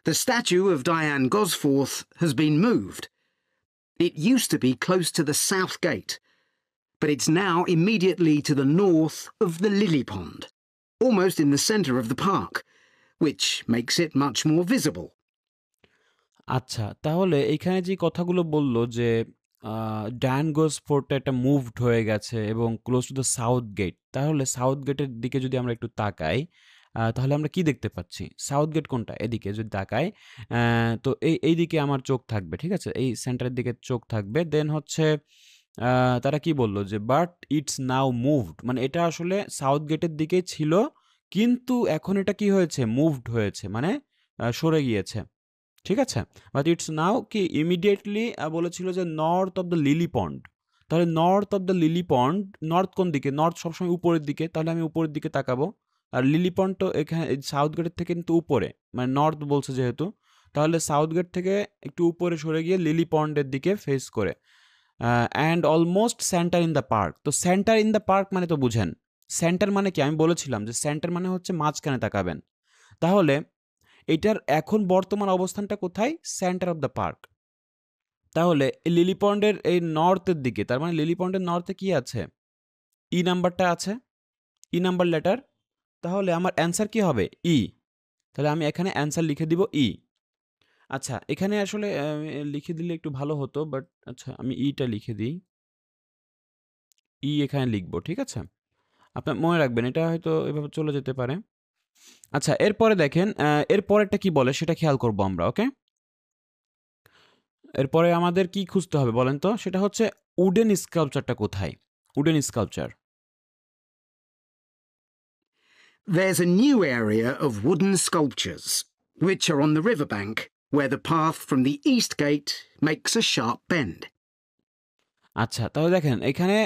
The statue of Diane Gosforth has been moved. It used to be close to the south gate, but it's now immediately to the north of the lily pond, almost in the centre of the park, which makes it much more visible. আচ্ছা, তাহলে এইখানে যে কথাগুলো বলল যে ডায়ান গোসফোর্টটা একটা moved হয়ে গেছে এবং close to the south gate. তাহলে সাউথ গেটের দিকে যদি আমরা একটু তাকাই, তাহলে আমরা কি দেখতে পাচ্ছি? সাউথ গেট কোনটা? এদিকে যদি তাকাই, তো এইদিকে আমার চোখ থাকবে, ঠিক আছে? এই সেন্টারের দিকে চোখ থাকবে। দেন হচ্ছে তারা কি বলল যে, "বাট ইটস নাও মুভড" মানে এটা আসলে সাউথ গেটের দিকেই ছিল, কিন্তু এখন এটা কি হয়েছে? মুভড হয়েছে, মানে সরে গিয়েছে। ঠিক আছে? বাট ইটস নাও কি ইমিডিয়েটলি বলেছিল যে নর্থ অফ দ্য লিলি পন্ড। তাহলে north of the lily pond, north কোন দিকে? নর্থ সবসময় উপরের দিকে। তাহলে আমি উপরের দিকে তাকাবো। আর লিলি পন্ড তো এখানে সাউথ গেটের থেকে কিন্তু উপরে। মানে নর্থ বলছে যেহেতু। তাহলে সাউথ গেট থেকে একটু উপরে সরে গিয়ে লিলি পন্ডের দিকে ফেস করে। And almost centre in the park. তো সেন্টার ইন দ্য পার্ক মানে তো বুঝেন। সেন্টার মানে কি? আমি বলেছিলাম যে সেন্টার মানে হচ্ছে মাঝখানে তাকাবেন। তাহলে এটার এখন বর্তমান অবস্থানটা কোথায়? Centre of the park. তাহলে এই লিলি পন্ডের এই নর্থের দিকে, তার মানে লিলি পন্ডের নর্থে কি আছে? ই নাম্বারটা আছে, ই নাম্বার লেটার। তাহলে আমার অ্যান্সার কি হবে? ই। তাহলে আমি এখানে অ্যান্সার লিখে দিব ই। আচ্ছা, এখানে আসলে লিখে দিলে একটু ভালো হতো, বাট আচ্ছা আমি ইটা লিখে দিই। ই এখানে লিখব, ঠিক আছে? আপনার মনে রাখবেন এটা হয়তো এভাবে চলে যেতে পারে। আচ্ছা, এরপরে দেখেন এর পরেরটা কি বলে সেটা খেয়াল করব আমরা, ওকে? এরপরে আমাদের কি খুঁজতে হবে বলেন তো? সেটা হচ্ছে উডেন স্কাল্পচারটা কোথায়? Wooden sculpture. There's a new area of wooden sculptures, which are on the riverbank, where the path from the east gate makes a sharp bend. আচ্ছা, তাহলে দেখেন এখানে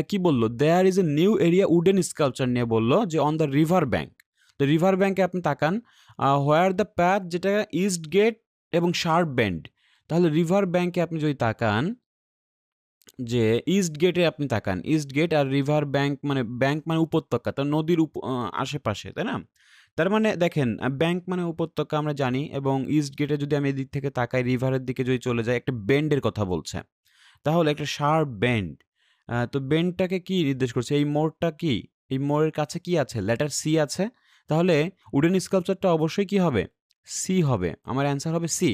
কি বলল? There is a new area wooden sculpture নিয়ে বলল যে on the river bank. তো রিভার ব্যাংকে আপনি তাকান, হোয়ার দ্য প্যাথ যেটা ইস্ট গেট এবং শার্প বেন্ড। তাহলে রিভার ব্যাংকে আপনি যদি তাকান, যে ইস্ট গেটে আপনি তাকান। ইস্ট গেট আর রিভার ব্যাংক মানে ব্যাংক মানে উপত্যকা। তো নদীর আশেপাশে, তাই না? তার মানে দেখেন ব্যাংক মানে উপত্যকা আমরা জানি, এবং ইস্ট গেটে যদি আমি এদিক থেকে তাকাই রিভারের দিকে যদি চলে যাই, একটা বেন্ডের কথা বলছে। তাহলে একটা শার্প বেন্ড। তো বেন্ডটাকে কি নির্দেশ করছে? এই মোড়টা কি? এই মোড়ের কাছে কি আছে? লেটার সি আছে। তাহলে উডেন স্কাল্পচারটা অবশ্যই কি হবে? সি হবে। আমার অ্যান্সার হবে সি।